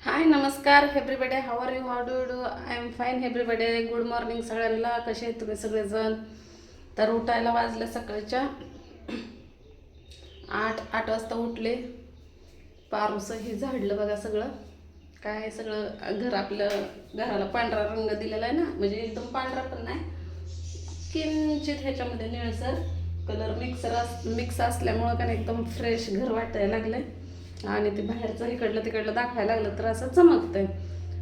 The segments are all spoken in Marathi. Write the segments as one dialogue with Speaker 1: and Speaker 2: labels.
Speaker 1: हाय नमस्कार everybody, how are you, how do I am fine everybody. Good morning सगळ्यांना. कसे आहेत तुम्ही सगळेजण? तर उठायला वाजले सकाळच्या 8 वाजता उठले. पारूसं हे झाडलं बघा सगळं. काय सगळं घर, आपलं घराला पांढरा रंग दिलेला आहे ना, म्हणजे एकदम पांढरा पण नाही, किंचित ह्याच्यामध्ये निळसर कलर मिक्स असल्यामुळं का एकदम फ्रेश घर वाटायला लागलंय. आणि ते बाहेरचं इकडलं तिकडलं दाखवायला लागलं तर असं चमकतंय.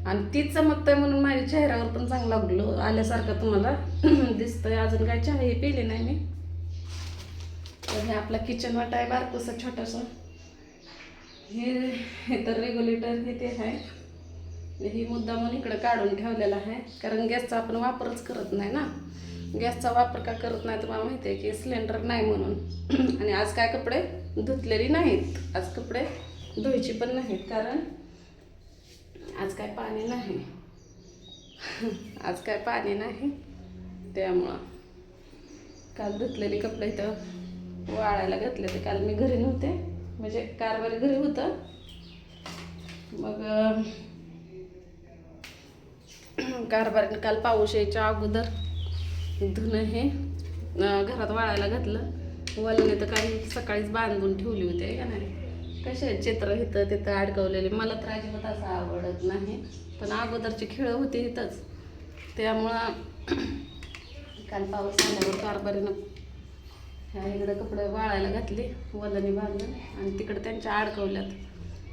Speaker 1: आणि ती चमकतंय म्हणून माझ्या चेहऱ्यावर पण चांगला ग्लो आल्यासारखं तुम्हाला दिसतंय. अजून काय चहाही पिली नाही मी. तर हे आपला किचन वाटा आहे बारकोसा छोटासा. हे तर रेग्युलेटर हे ते आहे. ही मुद्दा म्हणून इकडं काढून ठेवलेला आहे, कारण गॅसचा आपण वापरच करत नाही ना. गॅसचा वापर का करत नाही तुम्हाला माहिती आहे की सिलेंडर नाही म्हणून. आणि आज काय कपडे धुतलेली नाहीत, आज कपडे धुवायची पण नाहीत, कारण आज काय पाणी नाही. आज काय पाणी नाही, त्यामुळं काल धुतलेली कपडे इथं वाळायला घातले. ते काल मी घरी नव्हते, म्हणजे कारभारी घरी होतं. मग कारभारीने काल पाऊस यायच्या अगोदर धुणं हे घरात वाळायला घातलं. वाल्याने तर काही सकाळीच बांधून ठेवली होती का नाही. कसे चित्र इथं तिथं अडकवलेले. मला तर अजिबात असं आवडत नाही, पण अगोदरची खेळं होती इथंच, त्यामुळं काल पाऊस आल्यावर कारभारीनं ह्या इकडं कपडे वाळायला घातले, वलाने बांधून, आणि तिकडं त्यांच्या अडकवल्यात.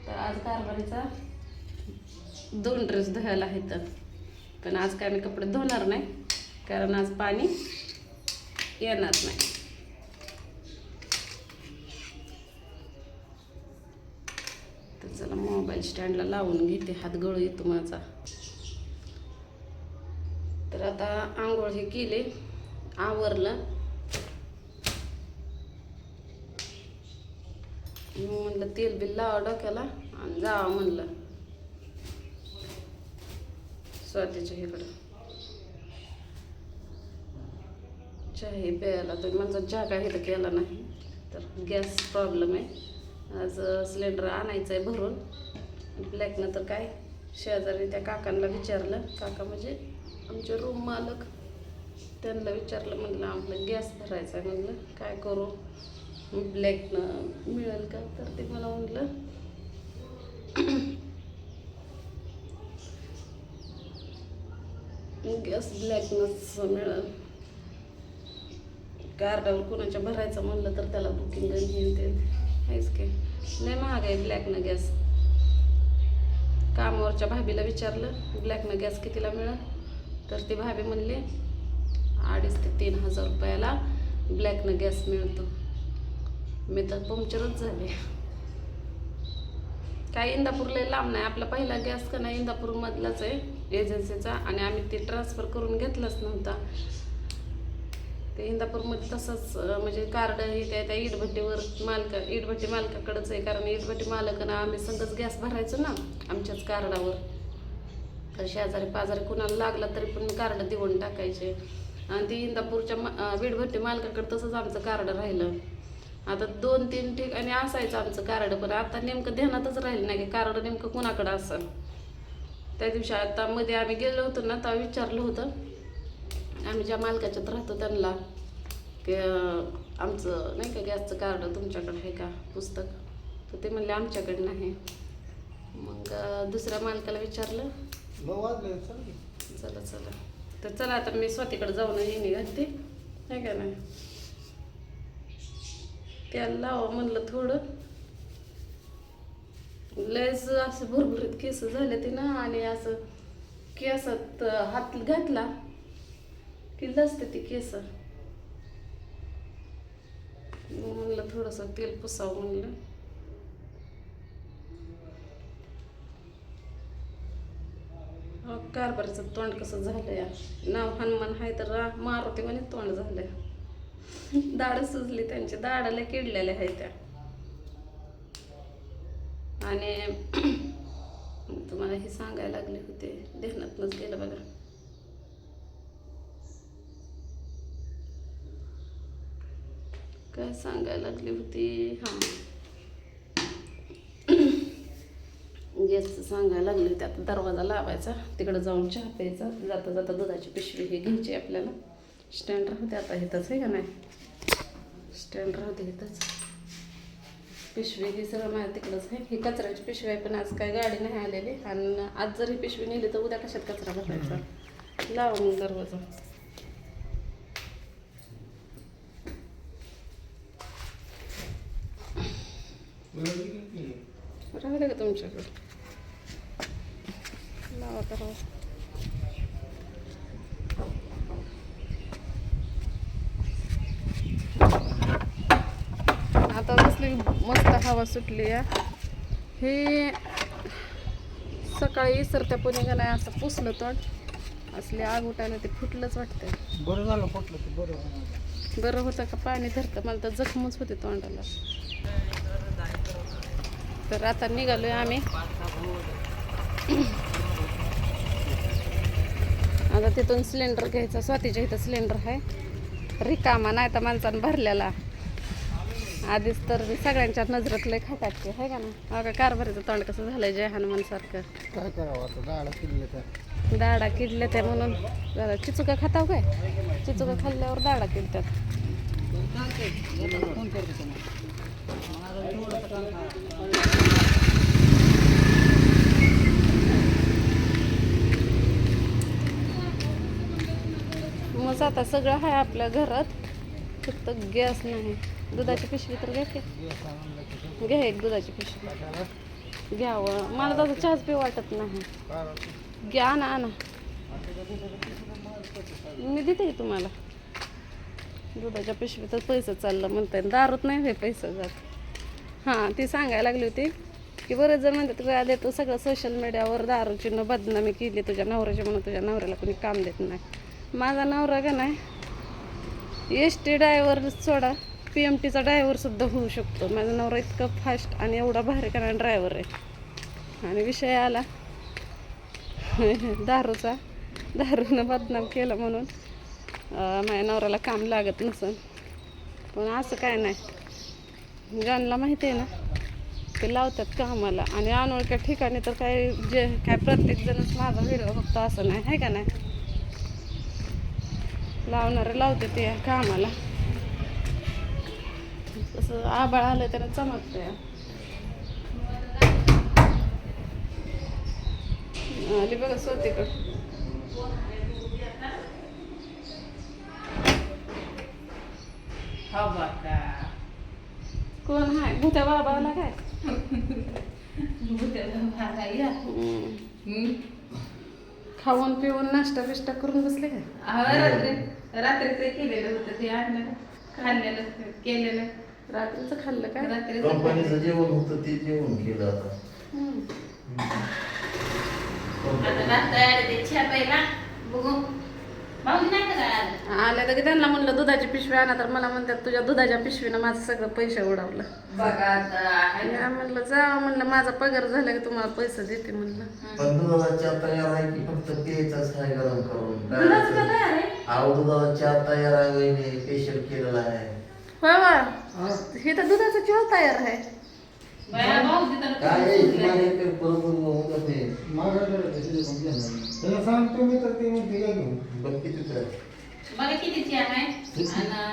Speaker 1: तर आज कारभारीचा 2 ड्रेस धुवायला आहेत. पण आज काय मी कपडे धुणार नाही, कारण आज पाणी येणार नाही. तर चला मोबाईल स्टँडला लावून घेते, हात गळू येतो माझा. तर आता आंघोळ हे केले, आवरलं. म्हणलं तेल बिल लावा डोक्याला आणि जावा म्हणलं स्वातीच्या इकडं चहा प्यायला. तर माझा चहा काय इथं केला नाही, तर गॅस प्रॉब्लेम आहे. आज सिलेंडर आणायचं आहे भरून. ब्लॅकनं तर काय शेजारी त्या काकांना विचारलं, काका म्हणजे आमचे रूम मालक, त्यांना विचारलं, म्हणलं आपलं गॅस भरायचा आहे, म्हणलं काय करू, ब्लॅकनं मिळेल का? तर ते मला म्हणलं गॅस ब्लॅकनंच मिळेल. कार्डावर कोणाच्या भरायचं म्हणलं तर त्याला बुकिंग घेऊन ते आहेच की. लय महाग आहे ब्लॅकनं गॅस. कामावरच्या भाभीला विचारलं ब्लॅकनं गॅस कितीला मिळेल, तर ती भाभी म्हणली 2,500 ते 3,000 रुपयाला ब्लॅकनं गॅस मिळतो. मी तर पंक्चरच झाले. काय इंदापूरला लांब नाही, आपला पहिला गॅस का नाही इंदापूरमधलाच आहे एजन्सीचा, आणि आम्ही ते ट्रान्सफर करून घेतलंच नव्हता. ते इंदापूरमध्ये तसंच म्हणजे कार्ड हे त्या इटभट्टीवर इटभट्टी मालकाकडेच आहे, कारण इटभट्टी मालकानं आम्ही संगच गॅस भरायचो ना आमच्याच कार्डावर. तर शेजारी पाजारी कुणाला लागला तरी पण कार्ड देऊन टाकायचे. आणि ती इंदापूरच्या वीटभट्टी मालकाकडे तसंच आमचं कार्ड राहिलं. आता 2-3 ठिकाणी असायचं आमचं कार्ड, पण आता नेमकं ध्यानातच राहिलं नाही की कार्ड नेमकं कुणाकडं असेल. त्या दिवशी आता मध्ये आम्ही गेलो होतो ना, तेव्हा विचारलं होतं आम्ही ज्या मालकाच्यात राहतो त्यांना, की आमचं नाही का गॅसचं कार्ड तुमच्याकडं आहे का पुस्तक, तर ते म्हणले आमच्याकडे नाही. मग दुसऱ्या मालकाला विचारलं, चला चला तर चला आता मी स्वातीकडे जाऊन येणे घालते नाही का नाही. त्याला लावा म्हणलं थोडं, लयच असं भरभरीत केस झाले ते ना, आणि असं केसात हात घातला की लसते ती केस. म्हणलं थोडंसं तेल पुसावं म्हणलं. कारभारीचं तोंड कसं झालं या, नाव हनुमान आहे तर मारुती म्हणे तोंड झालंय. दाढ सुजली त्यांची, दाढाला किडलेल्या आहे त्या. आणि तुम्हाला हे सांगायला लागले होते, ध्यानातनंच गेलं बघा. काय सांगायला लागली होती, हां गॅसचं सांगायला लागले त्यात दरवाजा लावायचा, तिकडं जाऊन चहा प्यायचा, जाता जाता दुधाची पिशवी हे घ्यायची आपल्याला. स्टँड राहते आता इथंच आहे का नाही, स्टँड राहते इथंच. पिशवी ही सगळं माझ्या तिकडंच आहे. ही कचऱ्याची पिशवी आहे, पण आज काय गाडी नाही आलेली, आणि आज जर ही पिशवी नेली तर उद्या कशात कचरा भरायचा. लावा मग दरवाजा. राहिलं का तुमच्याकडं? लावा दरवाजा. आता कसली मस्त हवा सुटली या. हे सकाळी सरत्या पुणे का नाही असं पुसलं तोंड, असले आग उठायला ते फुटलंच वाटतंय.
Speaker 2: बरं झालं फुटलं ते,
Speaker 1: बरं होतं का पाणी धरतं, मला तर जखमच होते तोंडाला. तर आता निघालोय आम्ही. आता तिथून सिलेंडर घ्यायचा. स्वातीच्या इथं सिलेंडर आहे रिकामा, नाही तर माणसानं भरलेला. आधीच तर सगळ्यांच्या नजरात लय खातात की आहे का ना. अगं कारभारीचं तोंड कसं झालंय जय हनुमान सारखं.
Speaker 2: काय करावं आता, दाडा किडले तर.
Speaker 1: दाडा किडल्या त्या म्हणून जरा चिचुका खाताव काय, चिचुका खाल्ल्यावर दाडा किडतात.
Speaker 2: फोन करतो
Speaker 1: मग आता सगळं आहे आपल्या घरात, फक्त गॅस नाही. दुधाची पिशवी तर घ्या की, घ्या एक दुधाची पिशवी घ्यावं. मला तसं चहाच पिऊ वाटत नाही. घ्या, आणा आणा, मी देते की तुम्हाला. दुधाच्या पिशवी तर पैसे चाललं म्हणताय, दारूत नाही हे पैसे जात. हां, ती सांगायला लागली होती की बरेच जण म्हणतात वेळा देतो सगळं सोशल मीडियावर दारूची न बदनामी केली तुझ्या नवऱ्याची, म्हणून तुझ्या नवऱ्याला कोणी काम देत नाही. माझा नवरा का नाही ST ड्रायव्हर सोडा, PMTचा ड्रायव्हर सुद्धा होऊ शकतो. माझा नवरा इतका फास्ट आणि एवढा भारी करा ड्रायव्हर आहे. आणि विषय आला दारूचा, दारूनं बदनाम केलं म्हणून माझ्या नवऱ्याला काम लागत नसन. पण असं काय नाही, ज्यांना माहिती आहे ना ते लावतात कामाला. आणि अनोळख्या ठिकाणी तर काय प्रत्येक जणच माझा व्हिडिओ बघतो असं नाही, आहे का नाही. लावणारे लावते ते कामाला. तसं आबाळ आलं त्याला चमकतंय. आली बघा स्वतीकडं. कोण आहे भूत्या बाबाला काय खाऊन पिऊन नाश्ता बिष्टा करून बसले काय?
Speaker 3: रात्रीचं केलेलं होतं ते आणलं खाल्लेलं केलेलं.
Speaker 1: रात्रीचं खाल्लं काय?
Speaker 3: रात्रीचं
Speaker 4: कंपनीचं जेवण होतं ते जेवण केलं आता.
Speaker 3: आता नाश्ता आले ते चहा प्यायला बघू. भाऊजी नाही का
Speaker 1: आल्या तर की त्यांना म्हणलं दुधाची पिशवी आणा, तर मला म्हणतात तुझ्या दुधाच्या पिशवीनं माझं सगळं पैसे उडवलं.
Speaker 3: बघा आता
Speaker 1: म्हणलं जा, म्हणलं माझा पगार झाला की तुम्हाला पैसे देते म्हणलं.
Speaker 4: पण दुधाचा चहा तयार आहे की फक्त प्यायचाच आहे गरम करून?
Speaker 3: दुधाचं का तयार आहे?
Speaker 4: अहो दुधाचा चहा तयार आहे वहिनी, स्पेशल केलेला आहे.
Speaker 1: होय वा, हे तर दुधाचा चहा तयार आहे.
Speaker 3: बाया भाऊजी तर
Speaker 4: काय आहे, तुम्हाला एक परत होतं ते.
Speaker 2: त्याला सांगतो मी तर ते म्हणते काय घेऊन.
Speaker 4: पण कितीच आहे?
Speaker 3: बघा किती चहा आहे.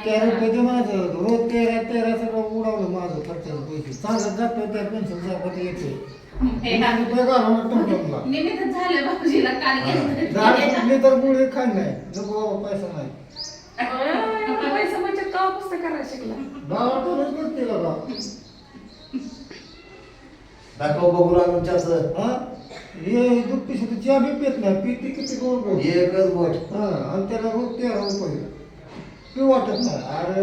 Speaker 2: तेरा रुपये ते माझं रोज तेरा सगळं उडवलं माझं खर्चाचं पैसे. चालत जातो त्या पेन्शन सारखं येते. रुपये घालून टमटमला.
Speaker 3: निमित्त झालं भाऊजीला काल घेतलं.
Speaker 2: 10 रुपये तर गुळ खाण नाही, नको बाबा पैसा नाही.
Speaker 1: पैसा बचत का पुस्तक करायला शिकला.
Speaker 2: गावातूनच करते का
Speaker 4: दाखव बघू लागून चहाचं.
Speaker 2: हा, हे दूध पिशवी चहा बी पेत नाही, पिते किती गोड गोड.
Speaker 4: एकच बोट.
Speaker 2: हा, आणि त्याला रोज 13 रुपये पिऊ वाटत नाही. अरे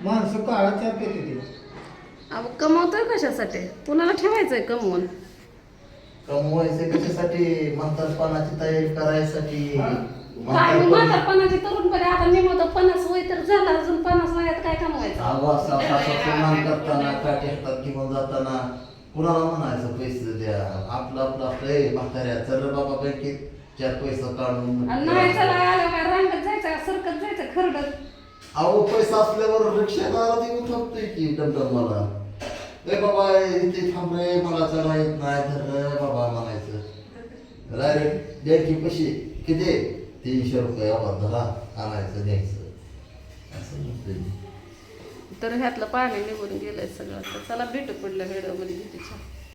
Speaker 2: माणसं काळा चहा पेते ते.
Speaker 1: अहो कमवतोय कशासाठी, कुणाला ठेवायचंय कमवून?
Speaker 4: कमवायचे कशासाठी? म्हातारपणाची तयारी करायसाठी.
Speaker 1: काय म्हातारपणाची तरुणपणे आता निमवतो 50 वय तर झाला, अजून 50 वयात काय कमवायचं?
Speaker 4: सन्मान करताना काठी हातात घेऊन जाताना कुणाला म्हणायचं पैसे द्या? आपलं आपलं आपलं म्हाताऱ्या चल रे बाबा बँकेत 4 पैसे काढून.
Speaker 1: आणि नाही चला आलं काय रांगत जायचं, सरकत जायचं खरडत.
Speaker 4: अहो पैसा असल्यावर रिक्षादारात येऊन थांबतोय की डमडम मला. ए बाबा इथे थांब रे, मला चढा येत नाही, धर रे बाबा डायरेक्ट द्यायची पैसे किती 300 रुपये धरा आणायचं द्यायचं असं म्हणतोय मी.
Speaker 1: तर ह्यातलं पाणी निघून गेलंय सगळं. तर चला भेटू पुढल्या व्हिडिओमध्ये.